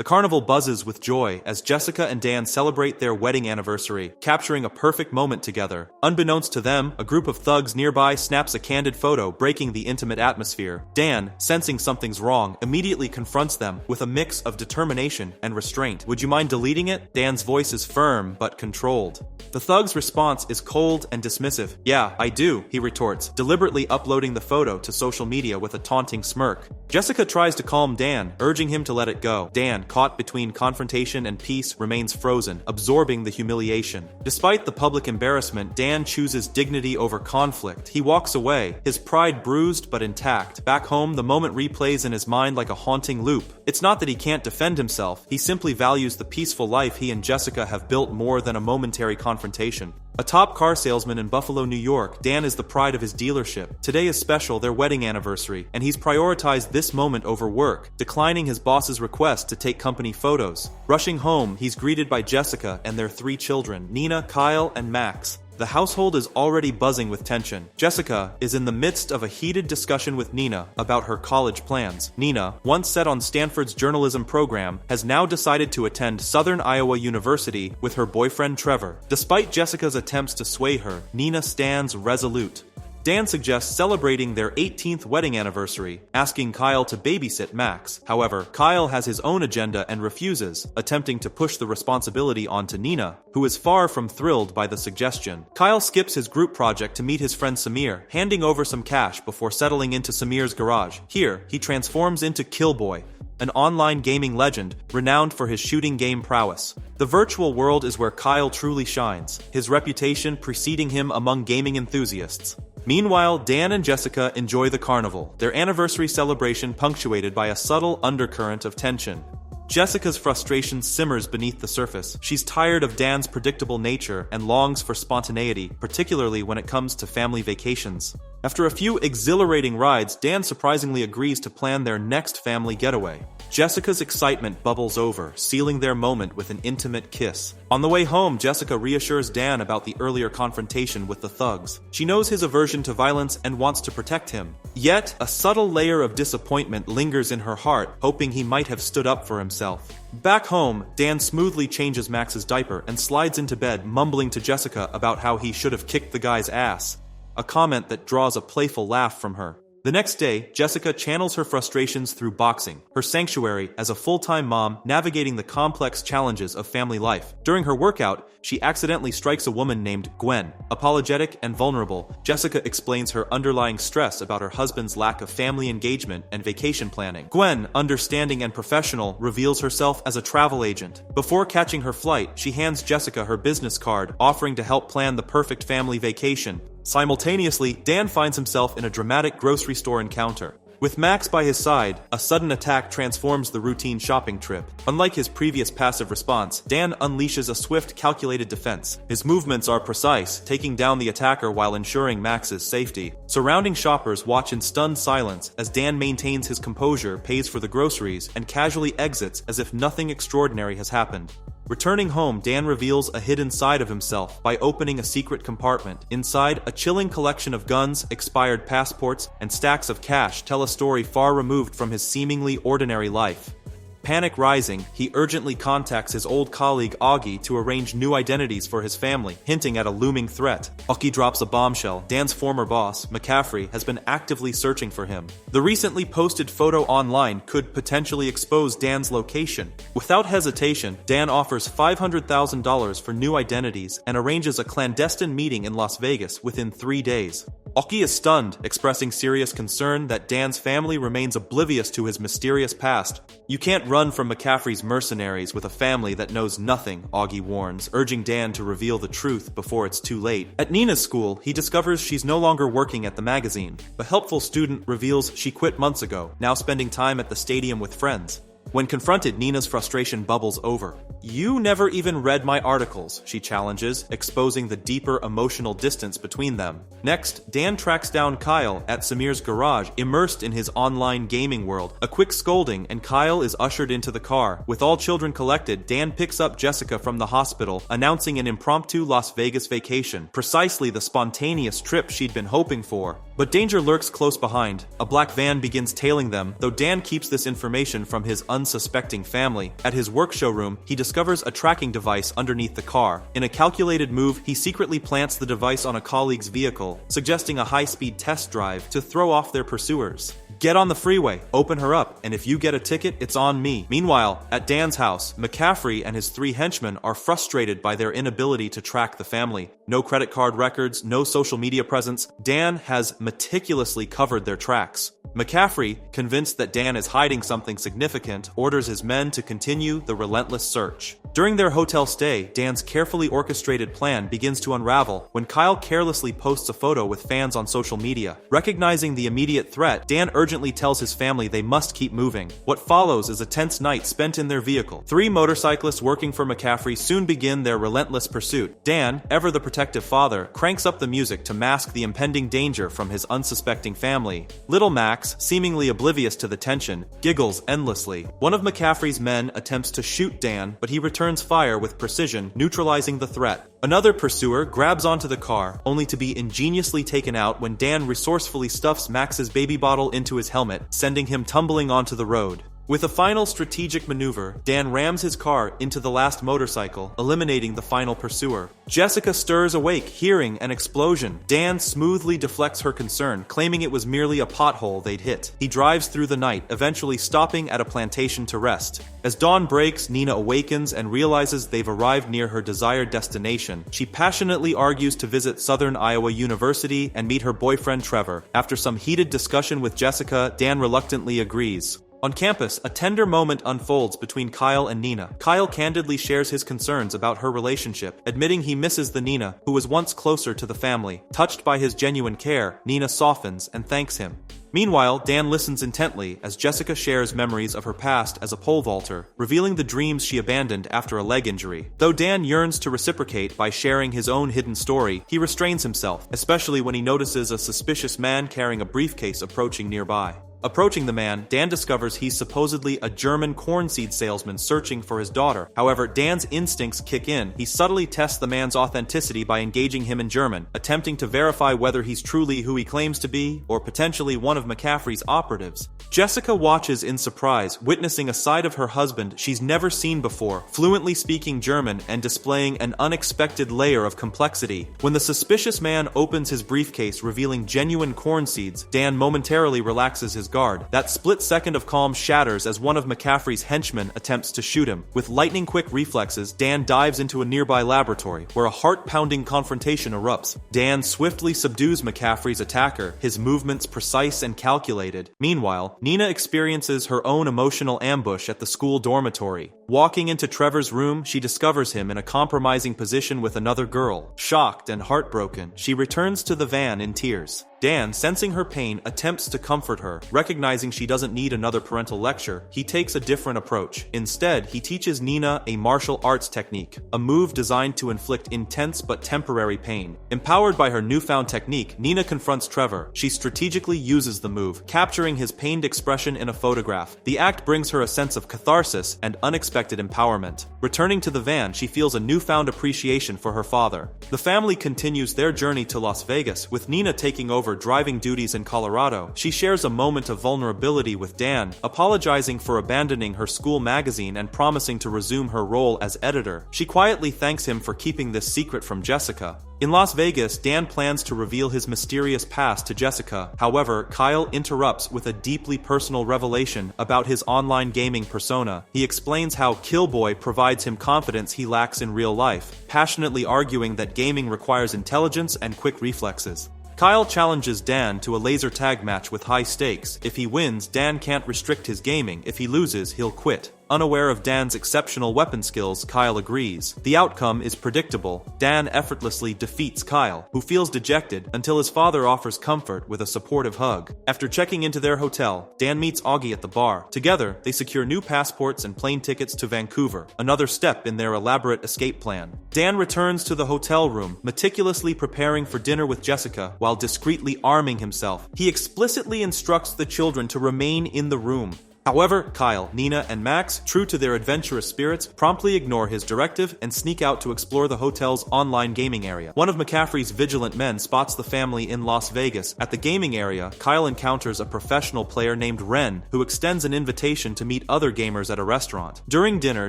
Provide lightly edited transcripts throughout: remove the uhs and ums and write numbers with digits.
The carnival buzzes with joy as Jessica and Dan celebrate their wedding anniversary, capturing a perfect moment together. Unbeknownst to them, a group of thugs nearby snaps a candid photo, breaking the intimate atmosphere. Dan, sensing something's wrong, immediately confronts them with a mix of determination and restraint. "Would you mind deleting it?" Dan's voice is firm but controlled. The thug's response is cold and dismissive. "Yeah, I do," he retorts, deliberately uploading the photo to social media with a taunting smirk. Jessica tries to calm Dan, urging him to let it go. Dan, caught between confrontation and peace, remains frozen, absorbing the humiliation. Despite the public embarrassment, Dan chooses dignity over conflict. He walks away, his pride bruised but intact. Back home, the moment replays in his mind like a haunting loop. It's not that he can't defend himself, he simply values the peaceful life he and Jessica have built more than a momentary confrontation. A top car salesman in Buffalo, New York, Dan is the pride of his dealership. Today is special, their wedding anniversary, and he's prioritized this moment over work, declining his boss's request to take company photos. Rushing home, he's greeted by Jessica and their 3 children, Nina, Kyle, and Max. The household is already buzzing with tension. Jessica is in the midst of a heated discussion with Nina about her college plans. Nina, once set on Stanford's journalism program, has now decided to attend Southern Iowa University with her boyfriend Trevor. Despite Jessica's attempts to sway her, Nina stands resolute. Dan suggests celebrating their 18th wedding anniversary, asking Kyle to babysit Max. However, Kyle has his own agenda and refuses, attempting to push the responsibility onto Nina, who is far from thrilled by the suggestion. Kyle skips his group project to meet his friend Samir, handing over some cash before settling into Samir's garage. Here, he transforms into Killboy, an online gaming legend renowned for his shooting game prowess. The virtual world is where Kyle truly shines, his reputation preceding him among gaming enthusiasts. Meanwhile, Dan and Jessica enjoy the carnival, their anniversary celebration punctuated by a subtle undercurrent of tension. Jessica's frustration simmers beneath the surface. She's tired of Dan's predictable nature and longs for spontaneity, particularly when it comes to family vacations. After a few exhilarating rides, Dan surprisingly agrees to plan their next family getaway. Jessica's excitement bubbles over, sealing their moment with an intimate kiss. On the way home, Jessica reassures Dan about the earlier confrontation with the thugs. She knows his aversion to violence and wants to protect him. Yet, a subtle layer of disappointment lingers in her heart, hoping he might have stood up for himself. Back home, Dan smoothly changes Max's diaper and slides into bed, mumbling to Jessica about how he should have kicked the guy's ass, a comment that draws a playful laugh from her. The next day, Jessica channels her frustrations through boxing, her sanctuary as a full-time mom navigating the complex challenges of family life. During her workout, she accidentally strikes a woman named Gwen. Apologetic and vulnerable, Jessica explains her underlying stress about her husband's lack of family engagement and vacation planning. Gwen, understanding and professional, reveals herself as a travel agent. Before catching her flight, she hands Jessica her business card, offering to help plan the perfect family vacation. Simultaneously, Dan finds himself in a dramatic grocery store encounter. With Max by his side, a sudden attack transforms the routine shopping trip. Unlike his previous passive response, Dan unleashes a swift, calculated defense. His movements are precise, taking down the attacker while ensuring Max's safety. Surrounding shoppers watch in stunned silence as Dan maintains his composure, pays for the groceries, and casually exits as if nothing extraordinary has happened. Returning home, Dan reveals a hidden side of himself by opening a secret compartment. Inside, a chilling collection of guns, expired passports, and stacks of cash tell a story far removed from his seemingly ordinary life. Panic rising, he urgently contacts his old colleague Augie to arrange new identities for his family, hinting at a looming threat. Augie drops a bombshell. Dan's former boss, McCaffrey, has been actively searching for him. The recently posted photo online could potentially expose Dan's location. Without hesitation, Dan offers $500,000 for new identities and arranges a clandestine meeting in Las Vegas within 3 days. Augie is stunned, expressing serious concern that Dan's family remains oblivious to his mysterious past. "You can't run from McCaffrey's mercenaries with a family that knows nothing," Augie warns, urging Dan to reveal the truth before it's too late. At Nina's school, he discovers she's no longer working at the magazine. A helpful student reveals she quit months ago, now spending time at the stadium with friends. When confronted, Nina's frustration bubbles over. "You never even read my articles," she challenges, exposing the deeper emotional distance between them. Next, Dan tracks down Kyle at Samir's garage, immersed in his online gaming world. A quick scolding, and Kyle is ushered into the car. With all children collected, Dan picks up Jessica from the hospital, announcing an impromptu Las Vegas vacation, precisely the spontaneous trip she'd been hoping for. But danger lurks close behind. A black van begins tailing them, though Dan keeps this information from his unsuspecting family. At his work showroom, he discovers a tracking device underneath the car. In a calculated move, he secretly plants the device on a colleague's vehicle, suggesting a high-speed test drive to throw off their pursuers. "Get on the freeway, open her up, and if you get a ticket, it's on me." Meanwhile, at Dan's house, McCaffrey and his 3 henchmen are frustrated by their inability to track the family. No credit card records, no social media presence. Dan has meticulously covered their tracks. McCaffrey, convinced that Dan is hiding something significant, orders his men to continue the relentless search. During their hotel stay, Dan's carefully orchestrated plan begins to unravel when Kyle carelessly posts a photo with fans on social media. Recognizing the immediate threat, Dan urgently tells his family they must keep moving. What follows is a tense night spent in their vehicle. 3 motorcyclists working for McCaffrey soon begin their relentless pursuit. Dan, ever the protective father, cranks up the music to mask the impending danger from his unsuspecting family. Little Max, seemingly oblivious to the tension, giggles endlessly. One of McCaffrey's men attempts to shoot Dan, but he returns fire with precision, neutralizing the threat. Another pursuer grabs onto the car, only to be ingeniously taken out when Dan resourcefully stuffs Max's baby bottle into his helmet, sending him tumbling onto the road. With a final strategic maneuver, Dan rams his car into the last motorcycle, eliminating the final pursuer. Jessica stirs awake, hearing an explosion. Dan smoothly deflects her concern, claiming it was merely a pothole they'd hit. He drives through the night, eventually stopping at a plantation to rest. As dawn breaks, Nina awakens and realizes they've arrived near her desired destination. She passionately argues to visit Southern Iowa University and meet her boyfriend Trevor. After some heated discussion with Jessica, Dan reluctantly agrees. On campus, a tender moment unfolds between Kyle and Nina. Kyle candidly shares his concerns about her relationship, admitting he misses the Nina who was once closer to the family. Touched by his genuine care, Nina softens and thanks him. Meanwhile, Dan listens intently as Jessica shares memories of her past as a pole vaulter, revealing the dreams she abandoned after a leg injury. Though Dan yearns to reciprocate by sharing his own hidden story, he restrains himself, especially when he notices a suspicious man carrying a briefcase approaching nearby. Approaching the man, Dan discovers he's supposedly a German corn seed salesman searching for his daughter. However, Dan's instincts kick in. He subtly tests the man's authenticity by engaging him in German, attempting to verify whether he's truly who he claims to be, or potentially one of McCaffrey's operatives. Jessica watches in surprise, witnessing a side of her husband she's never seen before, fluently speaking German and displaying an unexpected layer of complexity. When the suspicious man opens his briefcase revealing genuine corn seeds, Dan momentarily relaxes his guard. That split second of calm shatters as one of McCaffrey's henchmen attempts to shoot him. With lightning-quick reflexes, Dan dives into a nearby laboratory, where a heart-pounding confrontation erupts. Dan swiftly subdues McCaffrey's attacker, his movements precise and calculated. Meanwhile, Nina experiences her own emotional ambush at the school dormitory. Walking into Trevor's room, she discovers him in a compromising position with another girl. Shocked and heartbroken, she returns to the van in tears. Dan, sensing her pain, attempts to comfort her. Recognizing she doesn't need another parental lecture, he takes a different approach. Instead, he teaches Nina a martial arts technique, a move designed to inflict intense but temporary pain. Empowered by her newfound technique, Nina confronts Trevor. She strategically uses the move, capturing his pained expression in a photograph. The act brings her a sense of catharsis and unexpected empowerment. Returning to the van, she feels a newfound appreciation for her father. The family continues their journey to Las Vegas, with Nina taking over driving duties in Colorado. She shares a moment of vulnerability with Dan, apologizing for abandoning her school magazine and promising to resume her role as editor. She quietly thanks him for keeping this secret from Jessica. In Las Vegas, Dan plans to reveal his mysterious past to Jessica. However, Kyle interrupts with a deeply personal revelation about his online gaming persona. He explains how Killboy provides him confidence he lacks in real life, passionately arguing that gaming requires intelligence and quick reflexes. Kyle challenges Dan to a laser tag match with high stakes. If he wins, Dan can't restrict his gaming. If he loses, he'll quit. Unaware of Dan's exceptional weapon skills, Kyle agrees. The outcome is predictable. Dan effortlessly defeats Kyle, who feels dejected until his father offers comfort with a supportive hug. After checking into their hotel, Dan meets Augie at the bar. Together, they secure new passports and plane tickets to Vancouver, another step in their elaborate escape plan. Dan returns to the hotel room, meticulously preparing for dinner with Jessica while discreetly arming himself. He explicitly instructs the children to remain in the room. However, Kyle, Nina, and Max, true to their adventurous spirits, promptly ignore his directive and sneak out to explore the hotel's online gaming area. One of McCaffrey's vigilant men spots the family in Las Vegas. At the gaming area, Kyle encounters a professional player named Ren, who extends an invitation to meet other gamers at a restaurant. During dinner,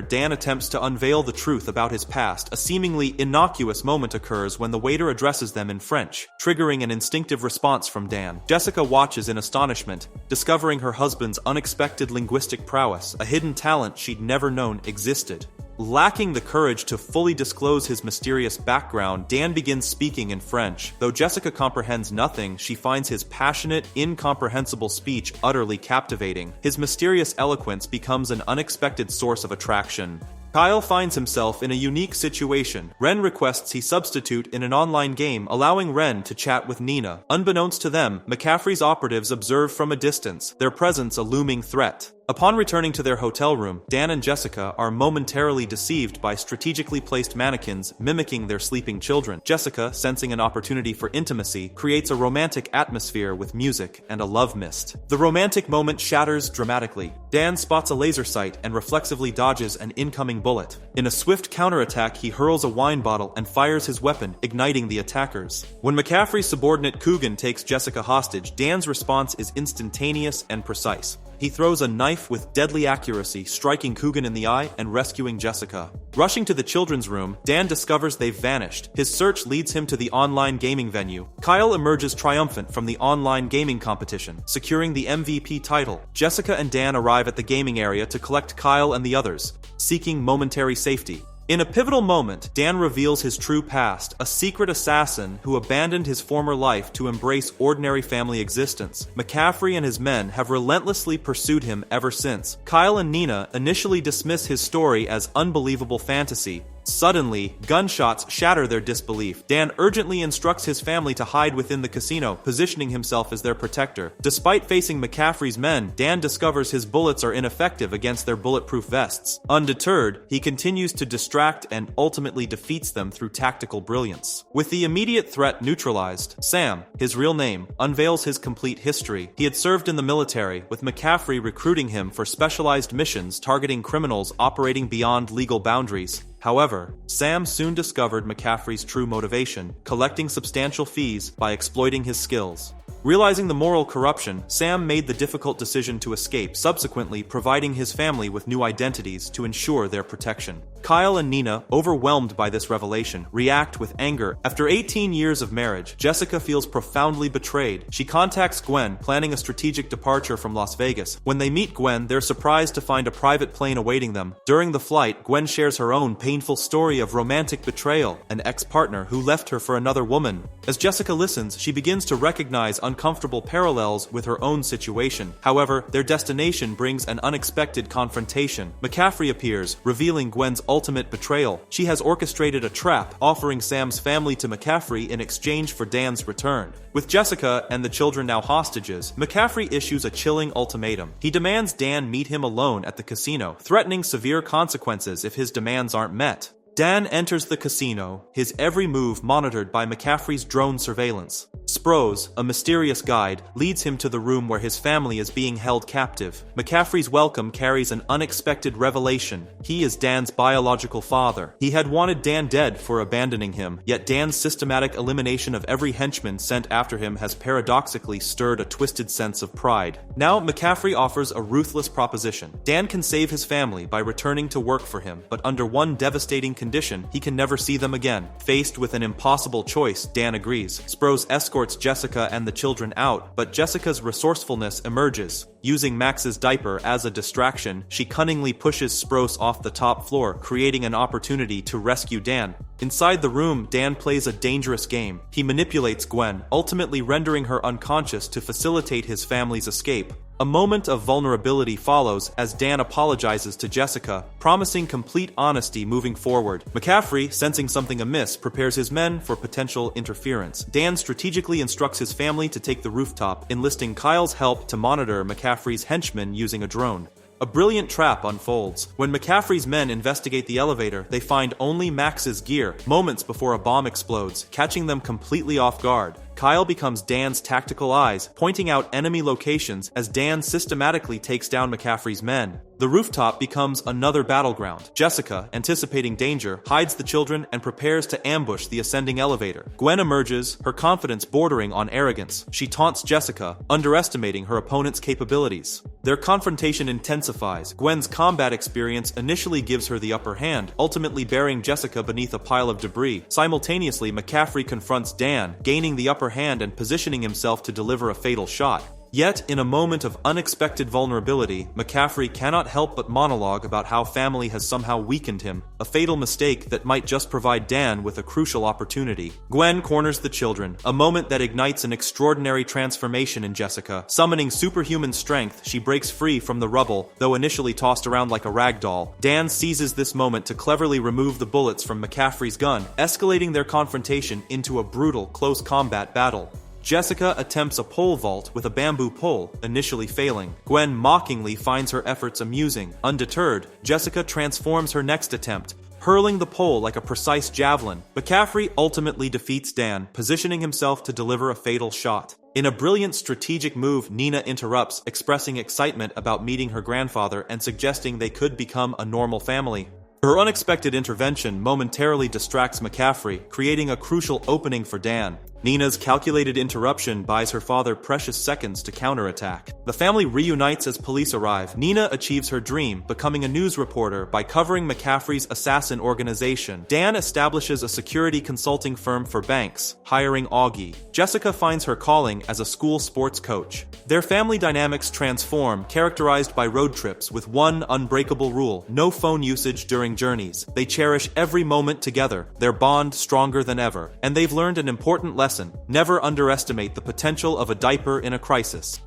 Dan attempts to unveil the truth about his past. A seemingly innocuous moment occurs when the waiter addresses them in French, triggering an instinctive response from Dan. Jessica watches in astonishment, discovering her husband's unexpected linguistic prowess, a hidden talent she'd never known existed. Lacking the courage to fully disclose his mysterious background, Dan begins speaking in French. Though Jessica comprehends nothing, she finds his passionate, incomprehensible speech utterly captivating. His mysterious eloquence becomes an unexpected source of attraction. Kyle finds himself in a unique situation. Ren requests he substitute in an online game, allowing Ren to chat with Nina. Unbeknownst to them, McCaffrey's operatives observe from a distance, their presence a looming threat. Upon returning to their hotel room, Dan and Jessica are momentarily deceived by strategically placed mannequins mimicking their sleeping children. Jessica, sensing an opportunity for intimacy, creates a romantic atmosphere with music and a love mist. The romantic moment shatters dramatically. Dan spots a laser sight and reflexively dodges an incoming bullet. In a swift counterattack, he hurls a wine bottle and fires his weapon, igniting the attackers. When McCaffrey's subordinate Coogan takes Jessica hostage, Dan's response is instantaneous and precise. He throws a knife with deadly accuracy, striking Coogan in the eye and rescuing Jessica. Rushing to the children's room, Dan discovers they've vanished. His search leads him to the online gaming venue. Kyle emerges triumphant from the online gaming competition, securing the MVP title. Jessica and Dan arrive at the gaming area to collect Kyle and the others, seeking momentary safety. In a pivotal moment, Dan reveals his true past, a secret assassin who abandoned his former life to embrace ordinary family existence. McCaffrey and his men have relentlessly pursued him ever since. Kyle and Nina initially dismiss his story as unbelievable fantasy. Suddenly, gunshots shatter their disbelief. Dan urgently instructs his family to hide within the casino, positioning himself as their protector. Despite facing McCaffrey's men, Dan discovers his bullets are ineffective against their bulletproof vests. Undeterred, he continues to distract and ultimately defeats them through tactical brilliance. With the immediate threat neutralized, Sam, his real name, unveils his complete history. He had served in the military, with McCaffrey recruiting him for specialized missions targeting criminals operating beyond legal boundaries. However, Sam soon discovered McCaffrey's true motivation, collecting substantial fees by exploiting his skills. Realizing the moral corruption, Sam made the difficult decision to escape, subsequently providing his family with new identities to ensure their protection. Kyle and Nina, overwhelmed by this revelation, react with anger. After 18 years of marriage, Jessica feels profoundly betrayed. She contacts Gwen, planning a strategic departure from Las Vegas. When they meet Gwen, they're surprised to find a private plane awaiting them. During the flight, Gwen shares her own painful story of romantic betrayal, an ex-partner who left her for another woman. As Jessica listens, she begins to recognize uncomfortable parallels with her own situation. However, their destination brings an unexpected confrontation. McCaffrey appears, revealing Gwen's ultimate betrayal. She has orchestrated a trap, offering Sam's family to McCaffrey in exchange for Dan's return. With Jessica and the children now hostages, McCaffrey issues a chilling ultimatum. He demands Dan meet him alone at the casino, threatening severe consequences if his demands aren't met. Dan enters the casino, his every move monitored by McCaffrey's drone surveillance. Sprouse, a mysterious guide, leads him to the room where his family is being held captive. McCaffrey's welcome carries an unexpected revelation. He is Dan's biological father. He had wanted Dan dead for abandoning him, yet Dan's systematic elimination of every henchman sent after him has paradoxically stirred a twisted sense of pride. Now, McCaffrey offers a ruthless proposition. Dan can save his family by returning to work for him, but under one devastating condition, he can never see them again. Faced with an impossible choice, Dan agrees. Sprouse escorts Jessica and the children out, but Jessica's resourcefulness emerges. Using Max's diaper as a distraction, she cunningly pushes Sprouse off the top floor, creating an opportunity to rescue Dan. Inside the room, Dan plays a dangerous game. He manipulates Gwen, ultimately rendering her unconscious to facilitate his family's escape. A moment of vulnerability follows as Dan apologizes to Jessica, promising complete honesty moving forward. McCaffrey, sensing something amiss, prepares his men for potential interference. Dan strategically instructs his family to take the rooftop, enlisting Kyle's help to monitor McCaffrey's henchmen using a drone. A brilliant trap unfolds. When McCaffrey's men investigate the elevator, they find only Max's gear, moments before a bomb explodes, catching them completely off guard. Kyle becomes Dan's tactical eyes, pointing out enemy locations as Dan systematically takes down McCaffrey's men. The rooftop becomes another battleground. Jessica, anticipating danger, hides the children and prepares to ambush the ascending elevator. Gwen emerges, her confidence bordering on arrogance. She taunts Jessica, underestimating her opponent's capabilities. Their confrontation intensifies. Gwen's combat experience initially gives her the upper hand, ultimately burying Jessica beneath a pile of debris. Simultaneously, McCaffrey confronts Dan, gaining the upper hand and positioning himself to deliver a fatal shot. Yet, in a moment of unexpected vulnerability, McCaffrey cannot help but monologue about how family has somehow weakened him, a fatal mistake that might just provide Dan with a crucial opportunity. Gwen corners the children, a moment that ignites an extraordinary transformation in Jessica. Summoning superhuman strength, she breaks free from the rubble, though initially tossed around like a rag doll. Dan seizes this moment to cleverly remove the bullets from McCaffrey's gun, escalating their confrontation into a brutal, close combat battle. Jessica attempts a pole vault with a bamboo pole, initially failing. Gwen mockingly finds her efforts amusing. Undeterred, Jessica transforms her next attempt, hurling the pole like a precise javelin. McCaffrey ultimately defeats Dan, positioning himself to deliver a fatal shot. In a brilliant strategic move, Nina interrupts, expressing excitement about meeting her grandfather and suggesting they could become a normal family. Her unexpected intervention momentarily distracts McCaffrey, creating a crucial opening for Dan. Nina's calculated interruption buys her father precious seconds to counterattack. The family reunites as police arrive. Nina achieves her dream, becoming a news reporter by covering McCaffrey's assassin organization. Dan establishes a security consulting firm for banks, hiring Augie. Jessica finds her calling as a school sports coach. Their family dynamics transform, characterized by road trips with one unbreakable rule: no phone usage during journeys. They cherish every moment together, their bond stronger than ever. And they've learned an important lesson: never underestimate the potential of a diaper in a crisis.